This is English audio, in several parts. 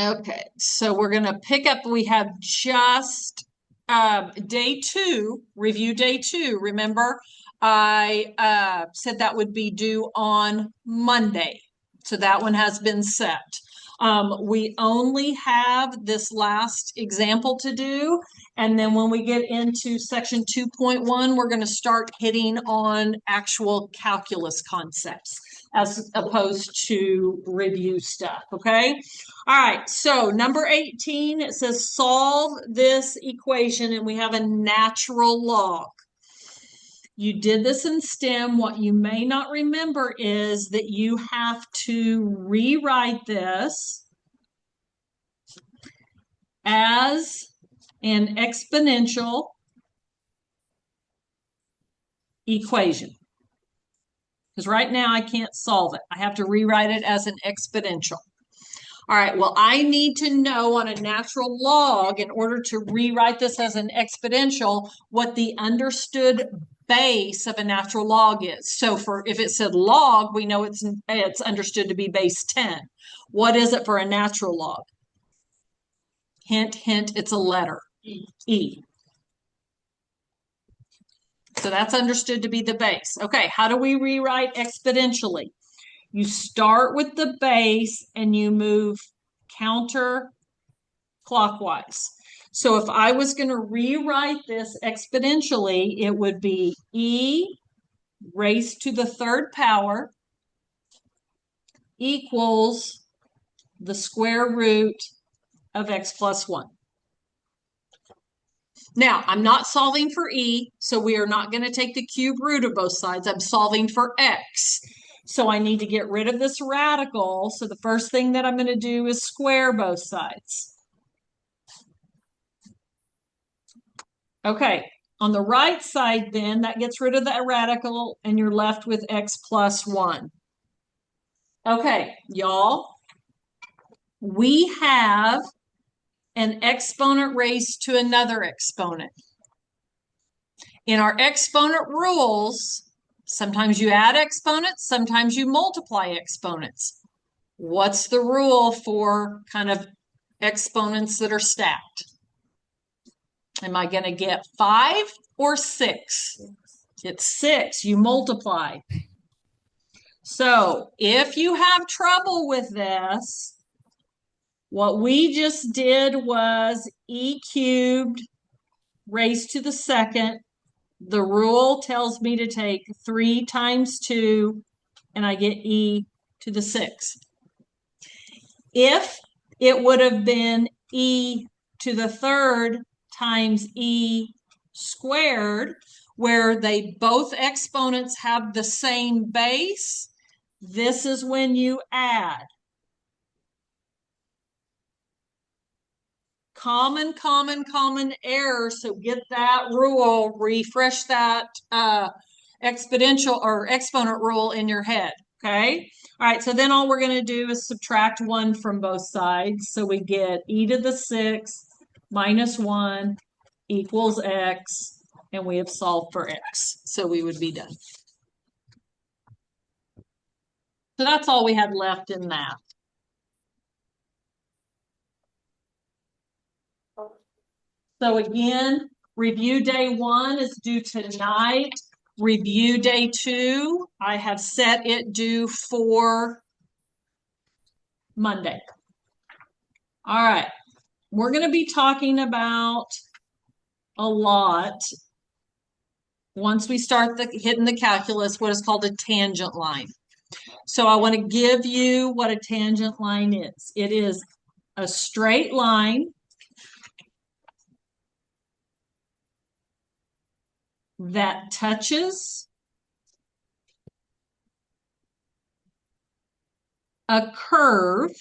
Okay, so we're going to pick up. We have just day two, review day two. Remember, I said that would be due on Monday. So that one has been set. We only have this last example to do. And then when we get into section 2.1, we're going to start hitting on actual calculus concepts as opposed to review stuff. Okay. All right, so number 18, it says solve this equation, and we have a natural log. You did this in STEM. What you may not remember is that you have to rewrite this as an exponential equation. Because right now I can't solve it. I have to rewrite it as an exponential. All right, well, I need to know on a natural log in order to rewrite this as an exponential what the understood base of a natural log is. So for if it said log, we know it's understood to be base 10. What is it for a natural log? Hint, hint, it's a letter, E. So that's understood to be the base. Okay, how do we rewrite exponentially? You start with the base and you move counterclockwise. So if I was going to rewrite this exponentially, it would be e raised to the third power equals the square root of x plus 1. Now, I'm not solving for e, so we are not going to take the cube root of both sides. I'm solving for x. So I need to get rid of this radical. So the first thing that I'm going to do is square both sides. Okay, on the right side then, that gets rid of the radical and you're left with x plus 1. Okay, y'all, we have an exponent raised to another exponent. In our exponent rules, sometimes you add exponents, sometimes you multiply exponents. What's the rule for kind of exponents that are stacked? Am I going to get 5 or 6? It's 6. You multiply. So if you have trouble with this, what we just did was e cubed raised to the second. The rule tells me to take 3 times 2, and I get e to the 6th. If it would have been e to the third times e squared, where they both exponents have the same base, this is when you add. Common error. So get that rule, refresh that exponential or exponent rule in your head. Okay. All right. So then all we're going to do is subtract 1 from both sides. So we get e to the 6th minus 1 equals x. And we have solved for x. So we would be done. So that's all we had left in that. So again, review day 1 is due tonight. Review day 2, I have set it due for Monday. All right, we're going to be talking about a lot once we start hitting the calculus, what is called a tangent line. So I want to give you what a tangent line is. It is a straight line that touches a curve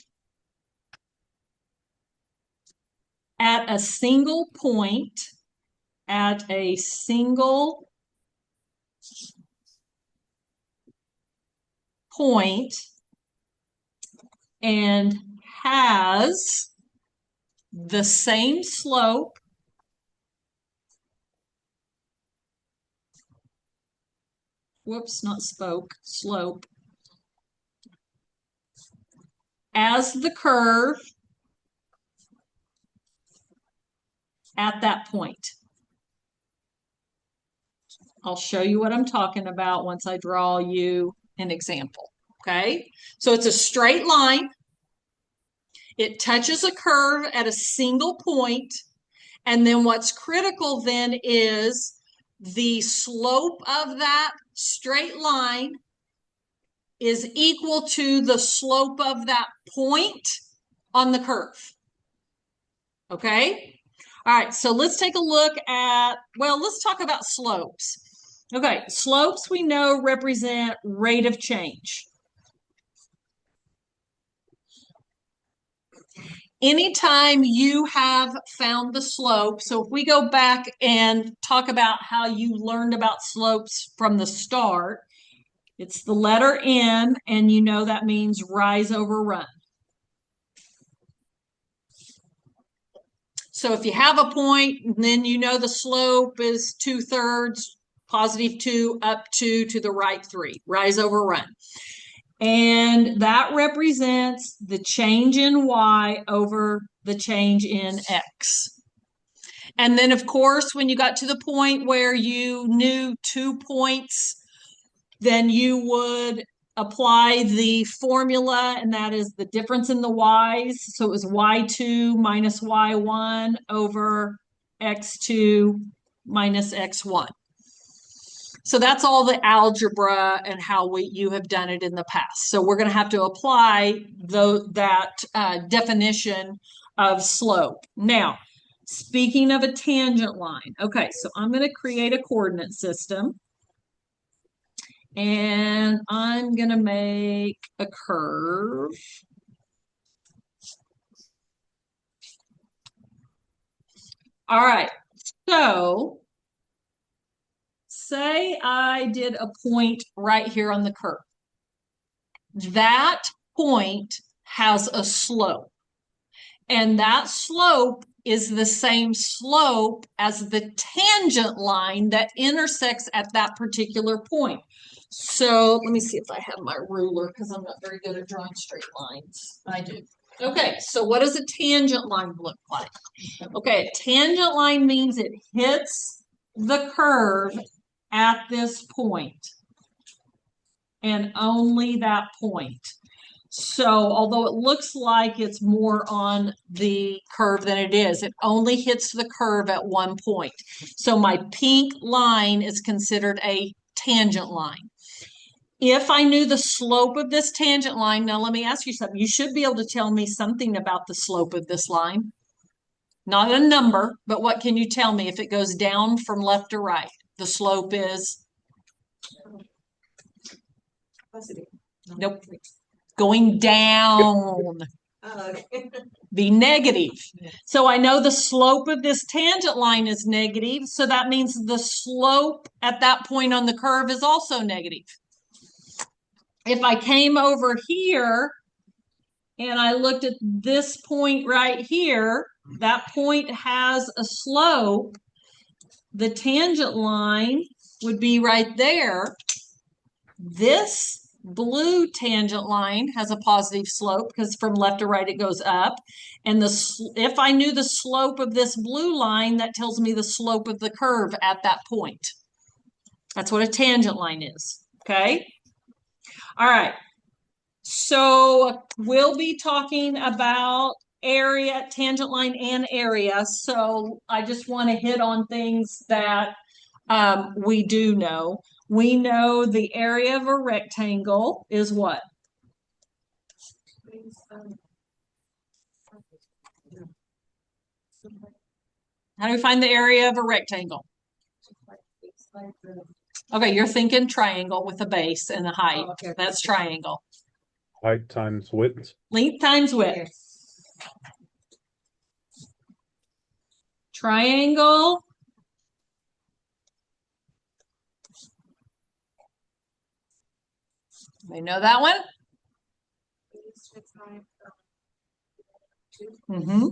at a single point, and has the same slope slope as the curve at that point. I'll show you what I'm talking about once I draw you an example. Okay, so it's a straight line. It touches a curve at a single point, and then what's critical then is the slope of that straight line is equal to the slope of that point on the curve. Okay? All right, so let's take a look at, well, let's talk about slopes. Okay, slopes we know represent rate of change. Anytime you have found the slope, so if we go back and talk about how you learned about slopes from the start, it's the letter N, and you know that means rise over run. So if you have a point, then you know the slope is 2/3, +2, up 2 to the right 3, rise over run. And that represents the change in Y over the change in X. And then, of course, when you got to the point where you knew 2 points, then you would apply the formula, and that is the difference in the Y's. So it was Y2 minus Y1 over X2 minus X1. So that's all the algebra and how you have done it in the past. So we're going to have to apply that definition of slope. Now, speaking of a tangent line, okay, so I'm going to create a coordinate system. And I'm going to make a curve. All right, so say I did a point right here on the curve. That point has a slope, and that slope is the same slope as the tangent line that intersects at that particular point. So let me see if I have my ruler, because I'm not very good at drawing straight lines. I do. Okay, so what does a tangent line look like? Okay, a tangent line means it hits the curve at this point, and only that point. So although it looks like it's more on the curve than it is, it only hits the curve at one point. So my pink line is considered a tangent line. If I knew the slope of this tangent line, now let me ask you something. You should be able to tell me something about the slope of this line. Not a number, but what can you tell me if it goes down from left to right? The slope is? Positive. Nope. Going down. Be negative. So I know the slope of this tangent line is negative, so that means the slope at that point on the curve is also negative. If I came over here and I looked at this point right here, that point has a slope. The tangent line would be right there. This blue tangent line has a positive slope because from left to right it goes up. And if I knew the slope of this blue line, that tells me the slope of the curve at that point. That's what a tangent line is. Okay? All right. So we'll be talking about area, tangent line and area. So I just want to hit on things that we do know. We know the area of a rectangle is what? How do we find the area of a rectangle? Okay, you're thinking triangle with a base and a height. Oh, okay. That's triangle. Height times width. Length times width. Triangle. They know that one? Mm-hmm.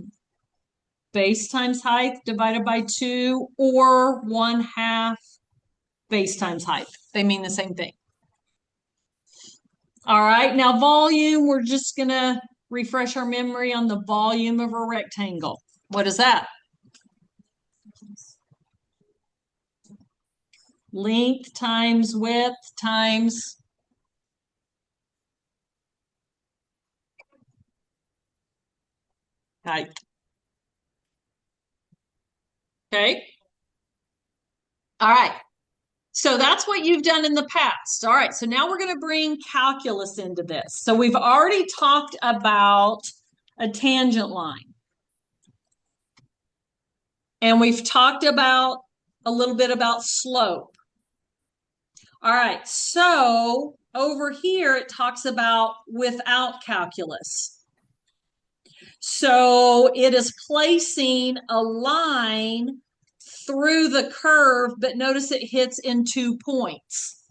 Base times height divided by 2, or 1/2 base times height. They mean the same thing. All right, now volume, we're just going to refresh our memory on the volume of a rectangle. What is that? length times width times height. Okay. All right. So that's what you've done in the past. All right. So now we're going to bring calculus into this. So we've already talked about a tangent line. And we've talked about a little bit about slope. All right. So over here, it talks about without calculus. So it is placing a line through the curve, but notice it hits in 2 points.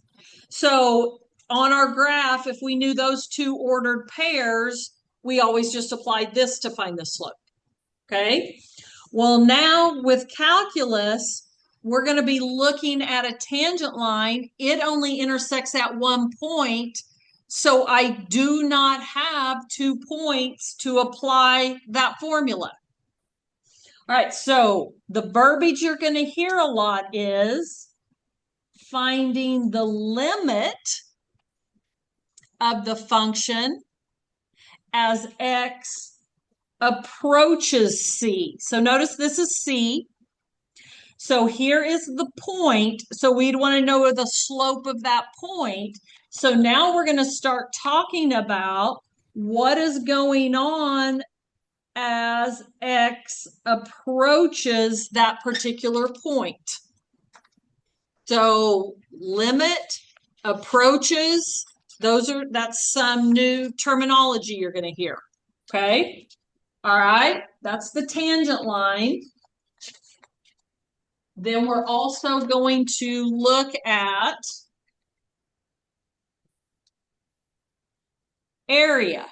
So on our graph, if we knew those two ordered pairs, we always just applied this to find the slope. Okay. Well, now with calculus, we're going to be looking at a tangent line. It only intersects at 1 point. So I do not have 2 points to apply that formula. All right, so the verbiage you're going to hear a lot is finding the limit of the function as x approaches C. So notice this is C. So here is the point. So we'd want to know the slope of that point. So now we're going to start talking about what is going on as x approaches that particular point. So limit, approaches, that's some new terminology you're going to hear. Okay? All right, that's the tangent line. Then we're also going to look at area.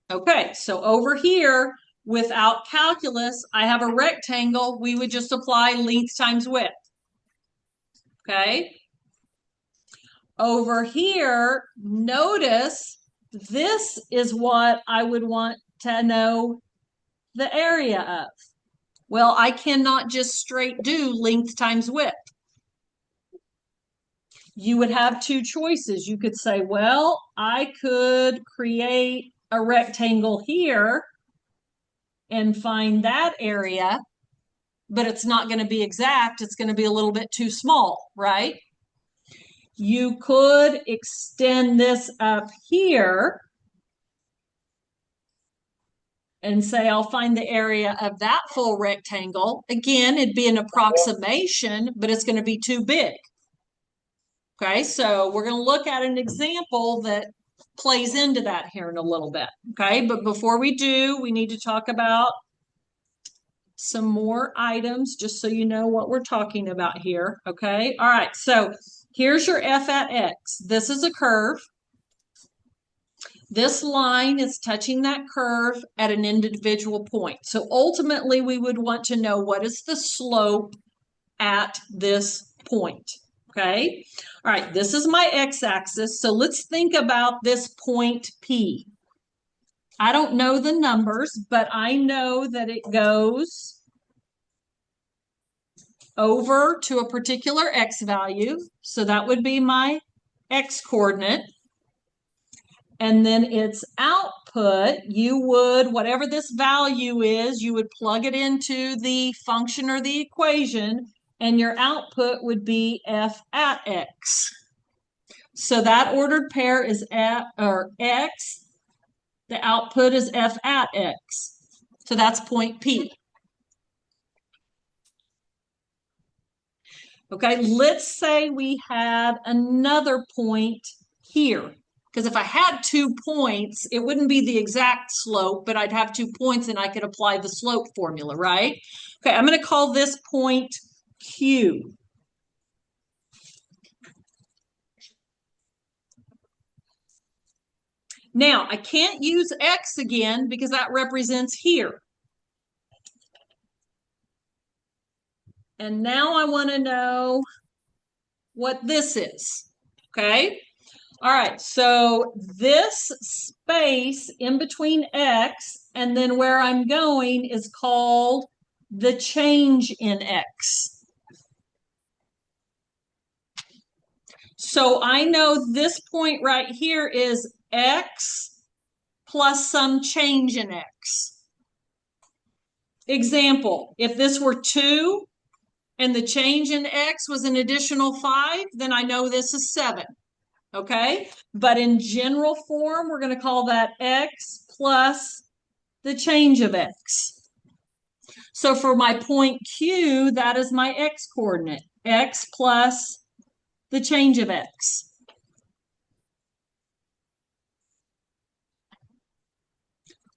Okay, so over here, without calculus, I have a rectangle. We would just apply length times width. Okay. Over here, notice this is what I would want to know the area of. Well, I cannot just straight do length times width. You would have two choices. You could say, well, I could create a rectangle here and find that area, but it's not going to be exact. It's going to be a little bit too small, right? You could extend this up here and say, I'll find the area of that full rectangle. Again, it'd be an approximation, but it's going to be too big. Okay, so we're going to look at an example that plays into that here in a little bit. Okay, but before we do, we need to talk about some more items just so you know what we're talking about here. Okay, all right, so here's your f at x. This is a curve. This line is touching that curve at an individual point. So ultimately, we would want to know what is the slope at this point. Okay. All right. This is my x-axis. So let's think about this point P. I don't know the numbers, but I know that it goes over to a particular x value. So that would be my x coordinate. And then its output, you would, whatever this value is, you would plug it into the function or the equation, and your output would be f at x. So that ordered pair is at, or x. The output is f at x. So that's point P. Okay, let's say we had another point here. Because if I had 2 points, it wouldn't be the exact slope, but I'd have 2 points and I could apply the slope formula, right? Okay, I'm going to call this point Q. Now, I can't use X again because that represents here. And now I want to know what this is, okay? All right, so this space in between X and then where I'm going is called the change in X. So I know this point right here is x plus some change in x. Example, if this were 2 and the change in x was an additional 5, then I know this is 7. Okay? But in general form, we're going to call that x plus the change of x. So for my point Q, that is my x coordinate, x plus the change of x.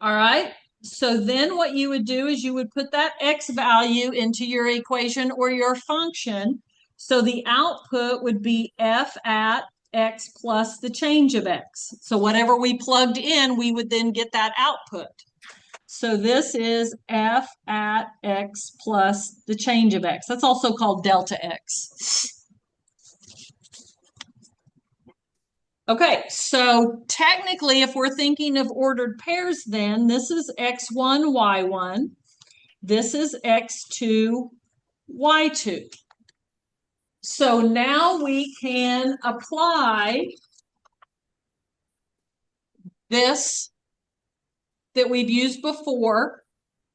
All right. So then what you would do is you would put that x value into your equation or your function. So the output would be f at x plus the change of x. So whatever we plugged in, we would then get that output. So this is f at x plus the change of x. That's also called delta x. Okay, so technically, if we're thinking of ordered pairs, then this is x1, y1. This is x2, y2. So now we can apply this that we've used before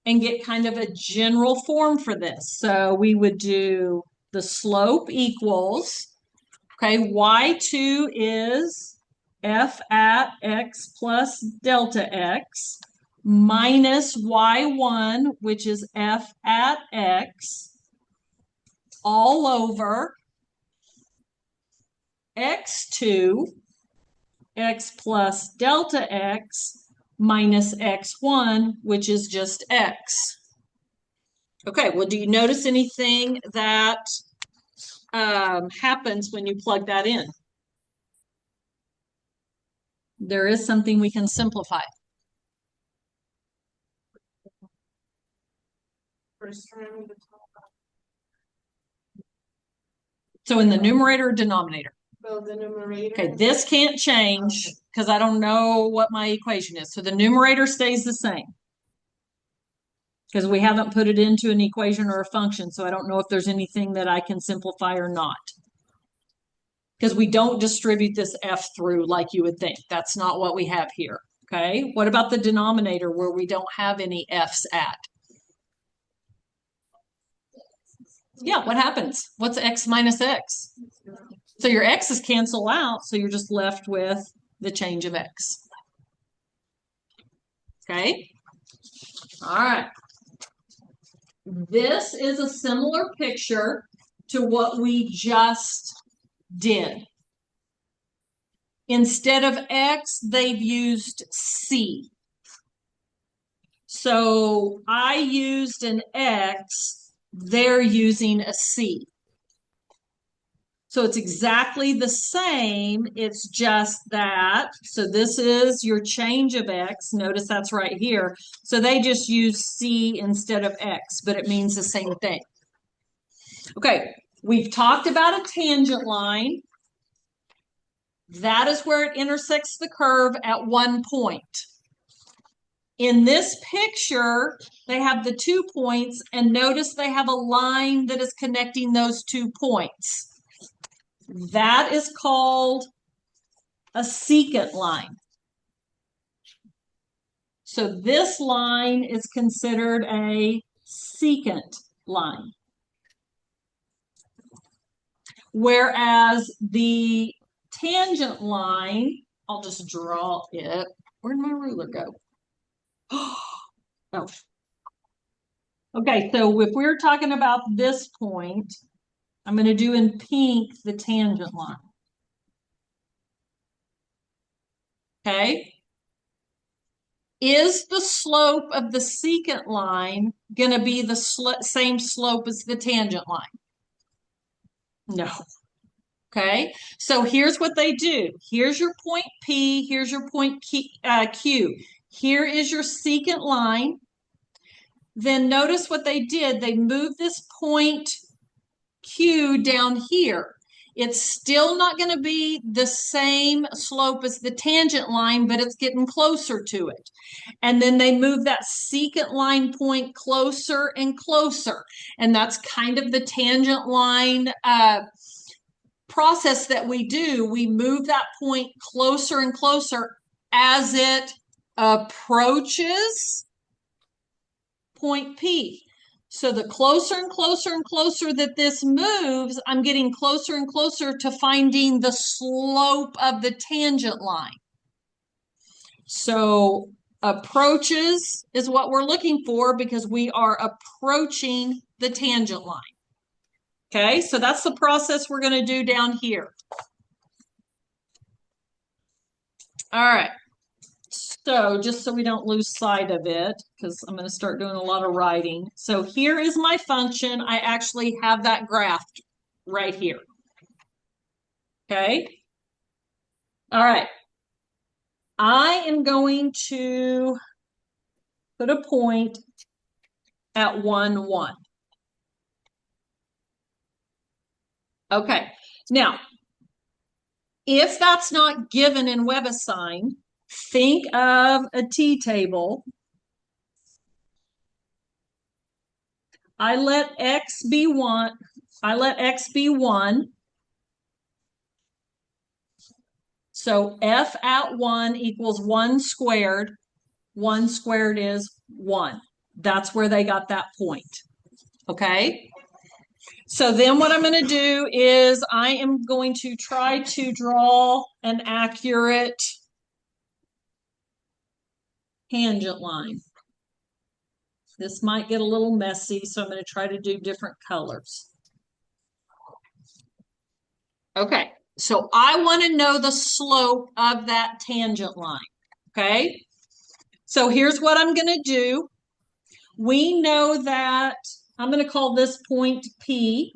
and get kind of a general form for this. So we would do the slope equals, okay, y2 is f at x plus delta x minus y1, which is f at x, all over x2, x plus delta x minus x1, which is just x. Okay, well, do you notice anything that happens when you plug that in? There is something we can simplify. So in the numerator or denominator? Well, the numerator. Okay, this can't change because I don't know what my equation is. So the numerator stays the same because we haven't put it into an equation or a function. So I don't know if there's anything that I can simplify or not. Because we don't distribute this f through like you would think. That's not what we have here. Okay, what about the denominator where we don't have any f's at? Yeah, what happens? What's x minus x? So your x's cancel out, so you're just left with the change of x. Okay? All right. This is a similar picture to what we just did. Instead of x, they've used c. So I used an x, they're using a c. So it's exactly the same, it's just that, so this is your change of x, notice that's right here. So they just use c instead of x, but it means the same thing. Okay, we've talked about a tangent line. That is where it intersects the curve at one point. In this picture, they have the 2 points, and notice they have a line that is connecting those 2 points. That is called a secant line. So this line is considered a secant line. Whereas the tangent line, I'll just draw it. Where'd my ruler go? Oh. Okay, so if we're talking about this point, I'm going to do in pink the tangent line. Okay? Is the slope of the secant line going to be the same slope as the tangent line? No. Okay, so here's what they do. Here's your point P, here's your point Q. Here is your secant line. Then notice what they did. They moved this point Q down here. It's still not going to be the same slope as the tangent line, but it's getting closer to it. And then they move that secant line point closer and closer. And that's kind of the tangent line process that we do, we move that point closer and closer as it approaches point P. So the closer and closer and closer that this moves, I'm getting closer and closer to finding the slope of the tangent line. So approaches is what we're looking for because we are approaching the tangent line. Okay, so that's the process we're going to do down here. All right. So just so we don't lose sight of it, because I'm going to start doing a lot of writing. So here is my function. I actually have that graphed right here. Okay. All right. I am going to put a point at 1, 1. Okay. Now, if that's not given in WebAssign, think of a t-table. I let x be 1. I let x be 1. So f at 1 equals 1 squared. 1 squared is 1. That's where they got that point. Okay? So then what I'm going to do is I am going to try to draw an accurate tangent line. This might get a little messy, so I'm going to try to do different colors. Okay, so I want to know the slope of that tangent line. Okay, so here's what I'm going to do. We know that I'm going to call this point P,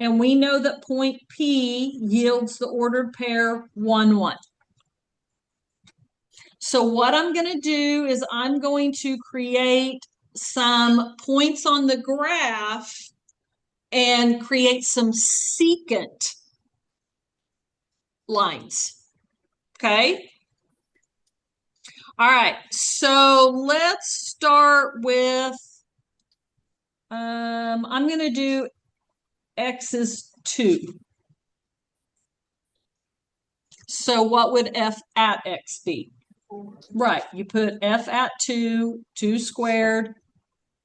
and we know that point P yields the ordered pair 1, 1. So what I'm going to do is I'm going to create some points on the graph and create some secant lines. Okay. All right. So let's start with, I'm going to do x is 2. So what would f at x be? Right. You put f at 2, 2 squared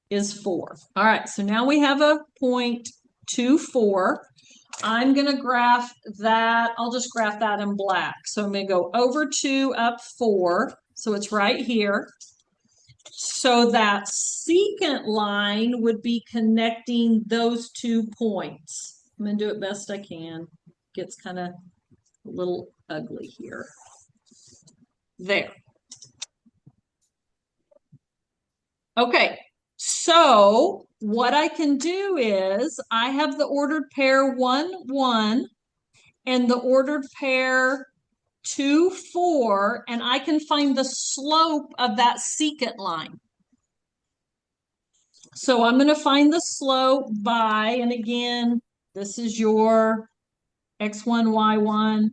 is 4. All right. So now we have a point 2, 4. I'm going to graph that. I'll just graph that in black. So I'm going to go over 2, up 4. So it's right here. So that secant line would be connecting those 2 points. I'm going to do it best I can. Gets kind of a little ugly here. There. Okay. So what I can do is I have the ordered pair 1, 1 and the ordered pair 2, 4, and I can find the slope of that secant line. So I'm going to find the slope by, and again, this is your x1, y1,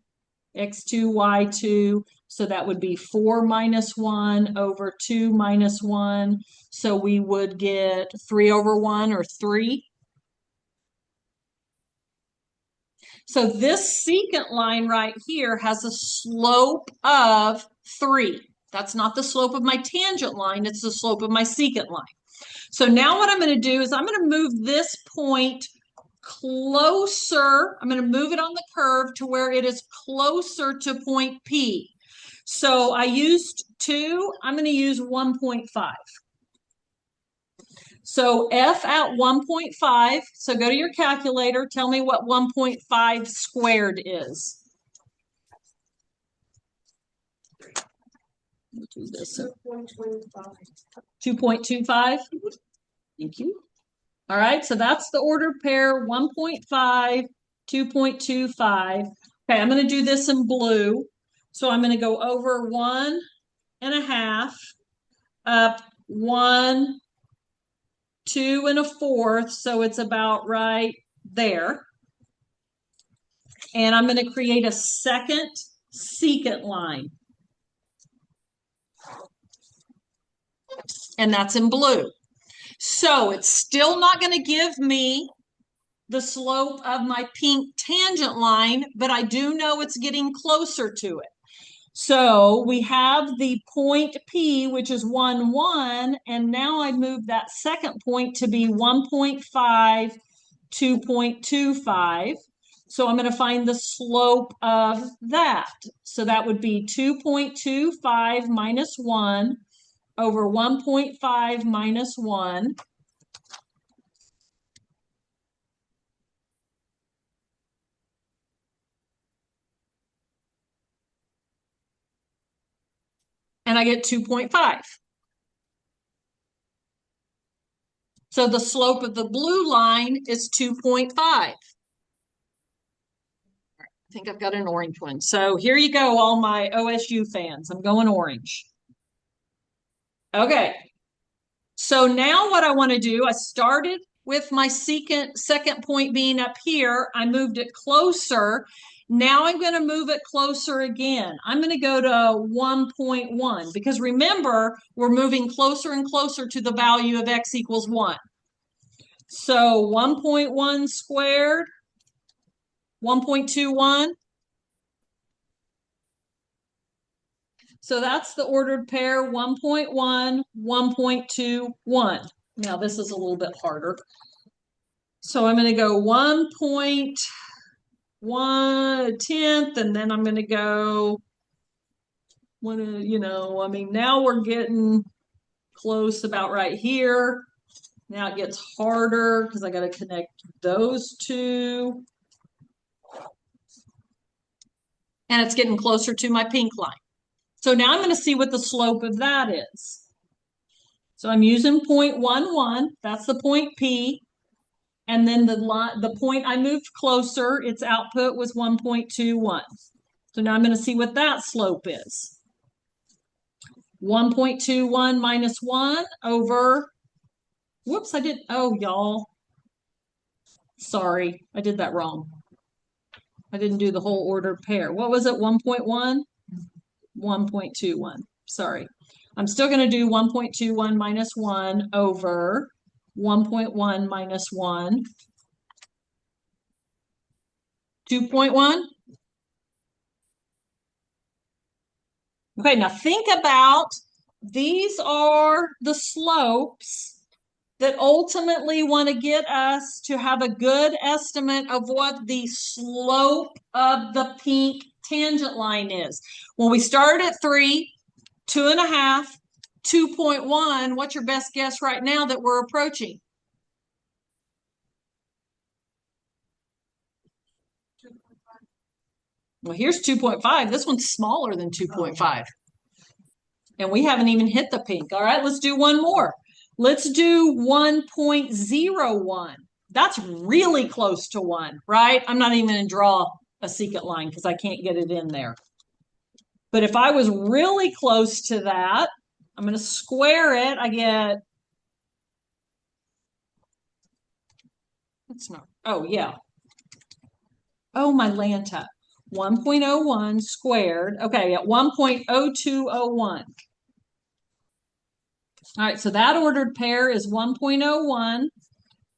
x2, y2. So that would be 4 minus 1 over 2 minus 1. So we would get 3 over 1 or 3. So this secant line right here has a slope of 3. That's not the slope of my tangent line, it's the slope of my secant line. So now what I'm going to do is I'm going to move this point closer. I'm going to move it on the curve to where it is closer to point P. So I used 2, I'm going to use 1.5. So f at 1.5, so go to your calculator, tell me what 1.5 squared is. We'll do this. 2.25. Thank you. All right, so that's the ordered pair, 1.5, 2.25. Okay, I'm going to do this in blue. So I'm going to go over 1.5, up 1, 2 1/4, so it's about right there. And I'm going to create a second secant line. And that's in blue. So it's still not going to give me the slope of my pink tangent line, but I do know it's getting closer to it. So we have the point P, which is 1, 1, and now I move that second point to be 1.5, 2.25. So I'm going to find the slope of that. So that would be 2.25 minus 1 over 1.5 minus 1. And I get 2.5. So the slope of the blue line is 2.5. I think I've got an orange one. So here you go, all my OSU fans. I'm going orange. Okay. So now what I want to do, I started with my second point being up here. I moved it closer. Now I'm going to move it closer again. I'm going to go to 1.1 because remember, we're moving closer and closer to the value of x equals 1. So 1.1 squared, 1.21. So that's the ordered pair, 1.1, 1.21. Now this is a little bit harder. So I'm going to go 1.1/10, and then I'm going to go, I mean, now we're getting close about right here. Now it gets harder because I got to connect those two. And it's getting closer to my pink line. So now I'm going to see what the slope of that is. So I'm using 0.11. That's the point P. And then the point I moved closer, its output was 1.21. So now I'm going to see what that slope is. 1.21 minus 1 over, whoops, y'all. Sorry, I did that wrong. I didn't do the whole ordered pair. What was it, 1.1? 1.21, sorry. I'm still going to do 1.21 minus 1 over 1.1 minus 1. 2.1. Okay, now think about, these are the slopes that ultimately want to get us to have a good estimate of what the slope of the pink tangent line is. When we start at 3, 2.5, 2.1, what's your best guess right now that we're approaching? Well, here's 2.5. This one's smaller than 2.5. And we haven't even hit the pink. All right, let's do one more. Let's do 1.01. That's really close to 1, right? I'm not even going to draw a secant line because I can't get it in there. But if I was really close to that, I'm going to square it. I get, that's not, oh yeah. Oh, my Lanta. 1.01 squared. Okay, at 1.0201. All right, so that ordered pair is 1.01,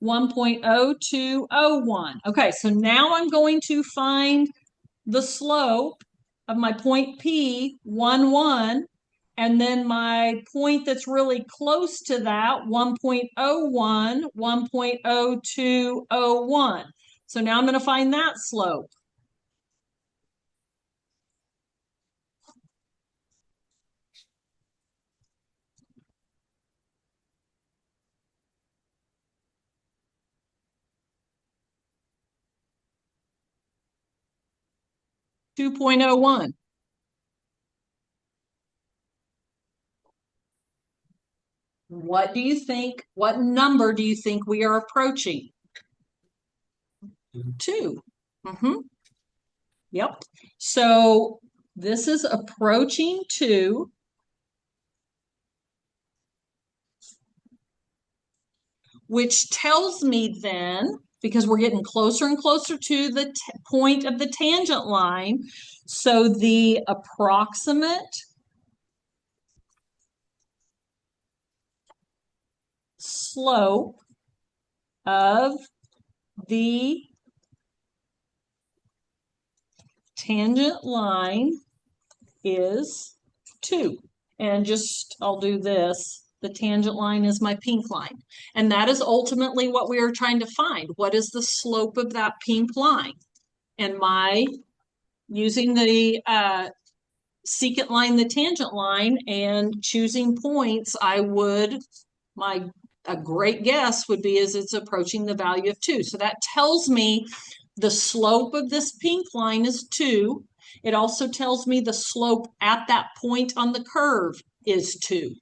1.0201. Okay, so now I'm going to find the slope of my point P, 1, 1, and then my point that's really close to that, 1.01, 1.0201. So now I'm going to find that slope. .01. What do you think? What number do you think we are approaching? 2. Yep. So this is approaching 2. Which tells me then, because we're getting closer and closer to the point of the tangent line, so the approximate slope of the tangent line is 2. And just, I'll do this. The tangent line is my pink line. And that is ultimately what we are trying to find. What is the slope of that pink line? And using the secant line, the tangent line, and choosing points, a great guess would be is it's approaching the value of 2. So that tells me the slope of this pink line is 2. It also tells me the slope at that point on the curve is 2.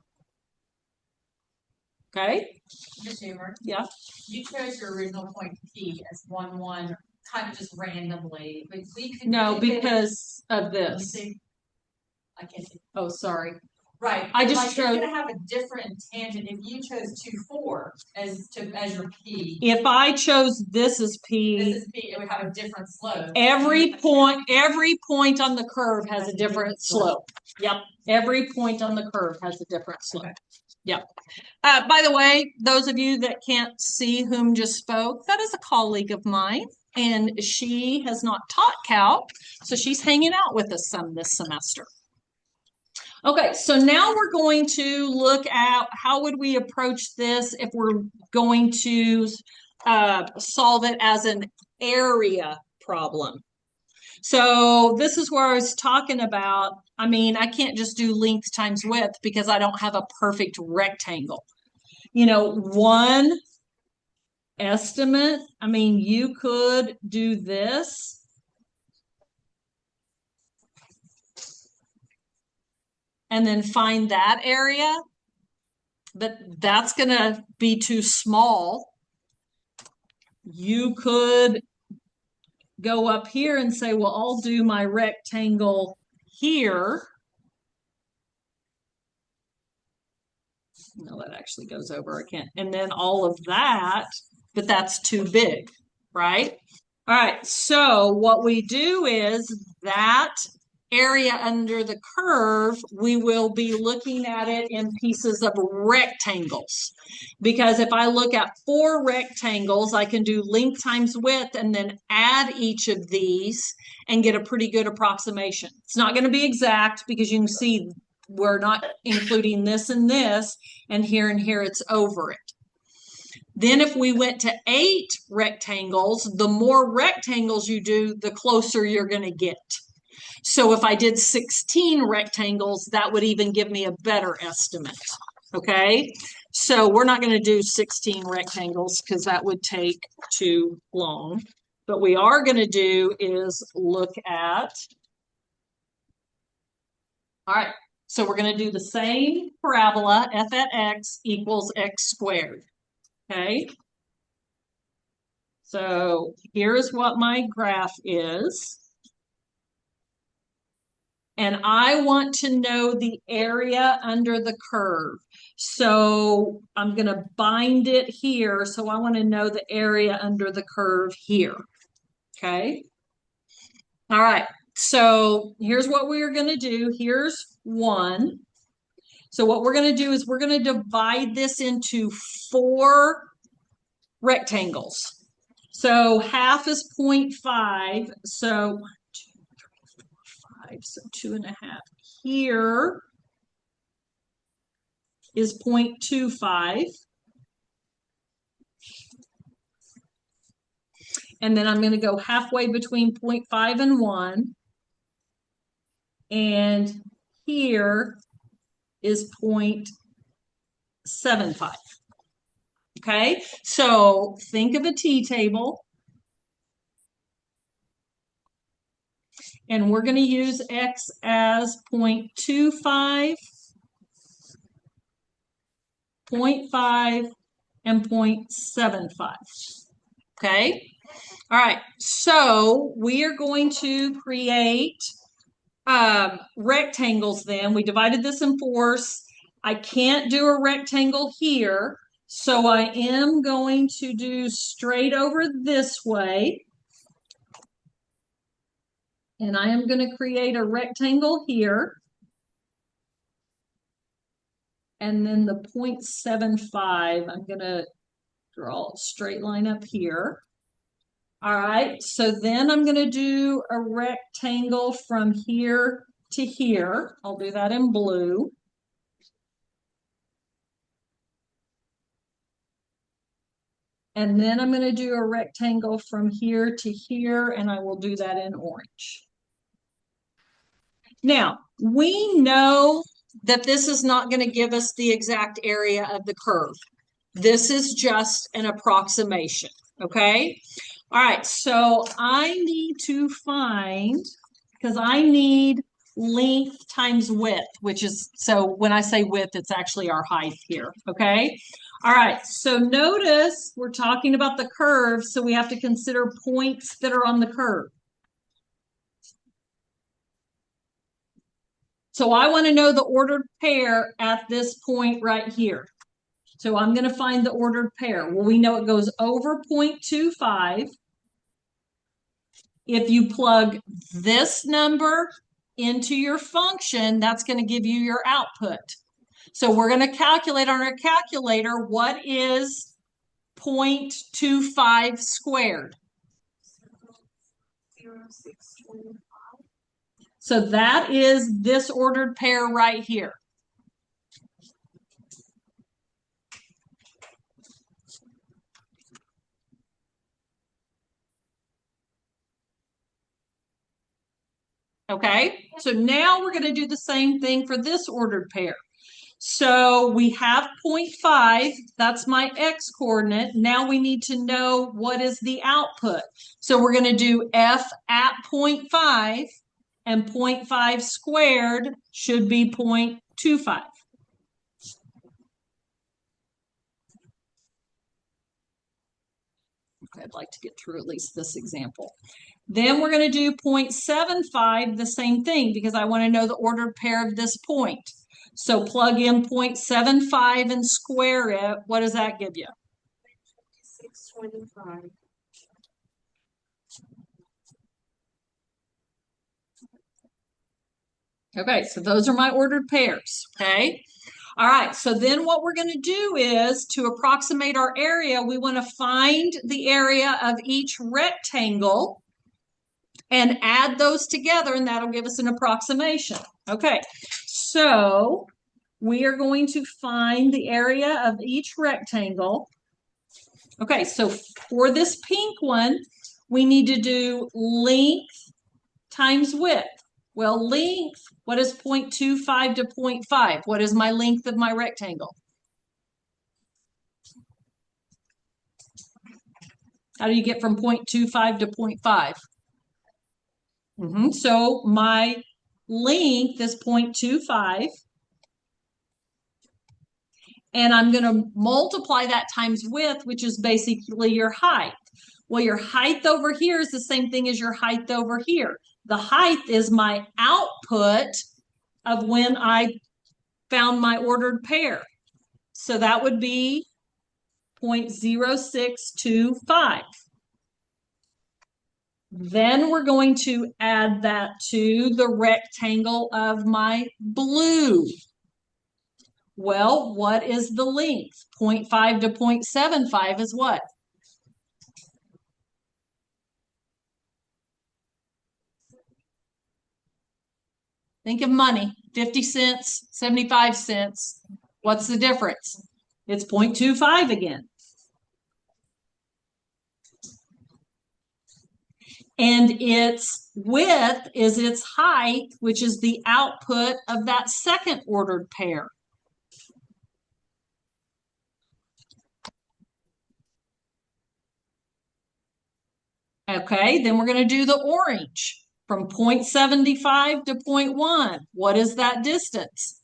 Okay? Ms. Schumer, Yeah. you chose your original point P as 1, 1, kind of just randomly, but we could. No, because of this. I can't see. Oh, sorry. Right. I just like, chose. You're gonna have a different tangent if you chose 2, 4 as your P. If I chose this as P. This is P. It would have a different slope. Every point on the curve has a different slope. Yep. Every point on the curve has a different slope. Okay. Yep. By the way, those of you that can't see whom just spoke, that is a colleague of mine, and she has not taught Calc, so she's hanging out with us some this semester. Okay, so now we're going to look at how would we approach this if we're going to solve it as an area problem. So this is where I was talking about, I mean, I can't just do length times width because I don't have a perfect rectangle. You know, one estimate, I mean, you could do this. And then find that area, but that's going to be too small. You could go up here and say, well, I'll do my rectangle here. No, that actually goes over. I can't. And then all of that, but that's too big, right? All right. So what we do is that area under the curve, we will be looking at it in pieces of rectangles. Because if I look at 4 rectangles, I can do length times width and then add each of these and get a pretty good approximation. It's not going to be exact because you can see we're not including this and here it's over it. Then if we went to 8 rectangles, the more rectangles you do, the closer you're going to get. So if I did 16 rectangles, that would even give me a better estimate. Okay, so we're not going to do 16 rectangles because that would take too long. But we are going to do is look at, all right, so we're going to do the same parabola, f at x equals x squared. Okay, so here is what my graph is. And I want to know the area under the curve. So I'm going to bind it here. So I want to know the area under the curve here. Okay. All right. So here's what we're going to do. Here's 1. So what we're going to do is we're going to divide this into 4 rectangles. So half is 0.5. So 1, 2, 3, 4, 5. So 2.5. Here is 0.25. And then I'm going to go halfway between 0.5 and 1. And here is 0.75. Okay, so think of a t-table. And we're going to use x as 0.25, 0.5, and 0.75. Okay. All right. So we are going to create rectangles then. We divided this in 4s. I can't do a rectangle here. So I am going to do straight over this way. And I am going to create a rectangle here. And then the 0.75, I'm going to draw a straight line up here. All right, so then I'm going to do a rectangle from here to here. I'll do that in blue. And then I'm going to do a rectangle from here to here, and I will do that in orange. Now, we know that this is not going to give us the exact area of the curve. This is just an approximation, okay? All right, so I need to find, because I need length times width, which is, so when I say width, it's actually our height here, okay? All right, so notice we're talking about the curve, so we have to consider points that are on the curve. So I want to know the ordered pair at this point right here. So I'm going to find the ordered pair. Well, we know it goes over 0.25. If you plug this number into your function, that's going to give you your output. So we're going to calculate on our calculator what is 0.25 squared. So that is this ordered pair right here. Okay, so now we're going to do the same thing for this ordered pair. So we have 0.5, that's my x coordinate. Now we need to know what is the output. So we're going to do f at 0.5, and 0.5 squared should be 0.25. Okay, I'd like to get through at least this example. Then we're going to do 0.75, the same thing, because I want to know the ordered pair of this point. So plug in 0.75 and square it. What does that give you? 625. Okay, so those are my ordered pairs, okay? All right, so then what we're going to do is, to approximate our area, we want to find the area of each rectangle and add those together, and that'll give us an approximation. Okay, so we are going to find the area of each rectangle. Okay, so for this pink one, we need to do length times width. Well, length, what is 0.25 to 0.5? What is my length of my rectangle? How do you get from 0.25 to 0.5? So my length is 0.25. And I'm going to multiply that times width, which is basically your height. Well, your height over here is the same thing as your height over here. The height is my output of when I found my ordered pair. So that would be 0.0625. Then we're going to add that to the rectangle of my blue. Well, what is the length? 0.5 to 0.75 is what? Think of money, 50 cents, 75 cents. What's the difference? It's 0.25 again. And its width is its height, which is the output of that second ordered pair. Okay, then we're going to do the orange from 0.75 to 0.1. What is that distance?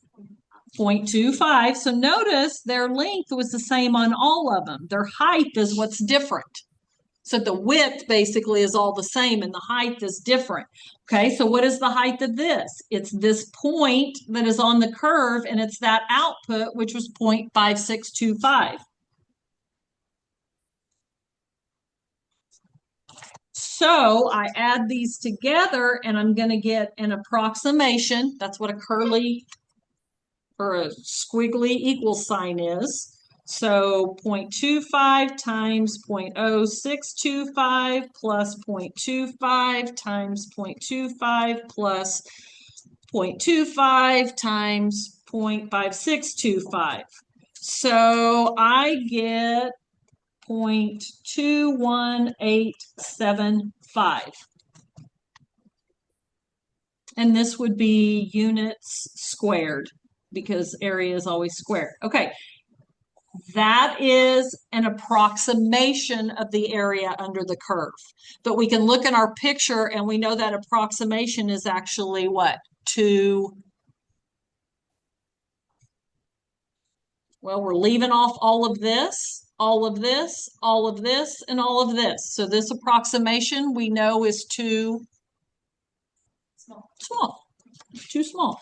0.25. So notice their length was the same on all of them. Their height is what's different. So the width basically is all the same and the height is different. Okay, so what is the height of this? It's this point that is on the curve, and it's that output, which was 0.5625. So I add these together and I'm going to get an approximation. That's what a curly or a squiggly equal sign is. So 0.25 times 0.0625 plus 0.25 times 0.25 plus 0.25 times 0.5625. So I get 0.21875. And this would be units squared because area is always squared. Okay, that is an approximation of the area under the curve. But we can look at our picture and we know that approximation is actually what? Well, we're leaving off all of this, all of this, all of this, and all of this. So this approximation we know is too small, too small.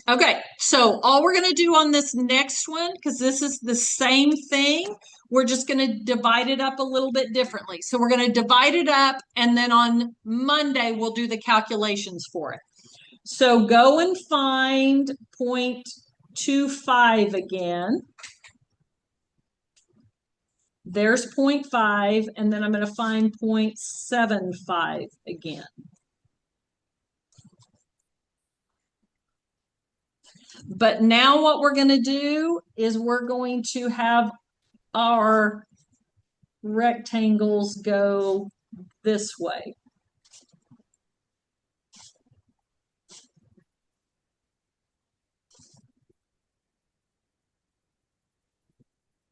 Okay, so all we're going to do on this next one, because this is the same thing, we're just going to divide it up a little bit differently. So we're going to divide it up, and then on Monday, we'll do the calculations for it. So go and find 0.25 again. There's 0.5, and then I'm going to find 0.75 again. But now what we're going to do is we're going to have our rectangles go this way.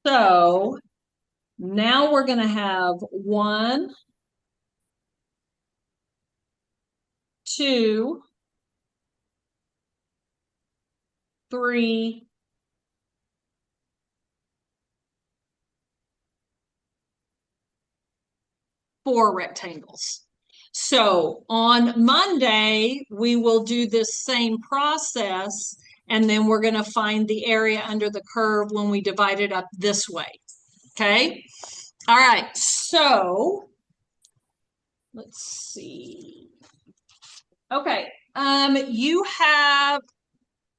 So now we're going to have 1, 2, 3, 4 rectangles. So on Monday, we will do this same process, and then we're going to find the area under the curve when we divide it up this way. Okay? All right, so let's see. Okay, you have,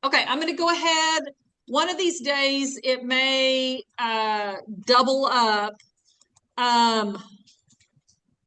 okay, I'm going to go ahead. One of these days, it may double up.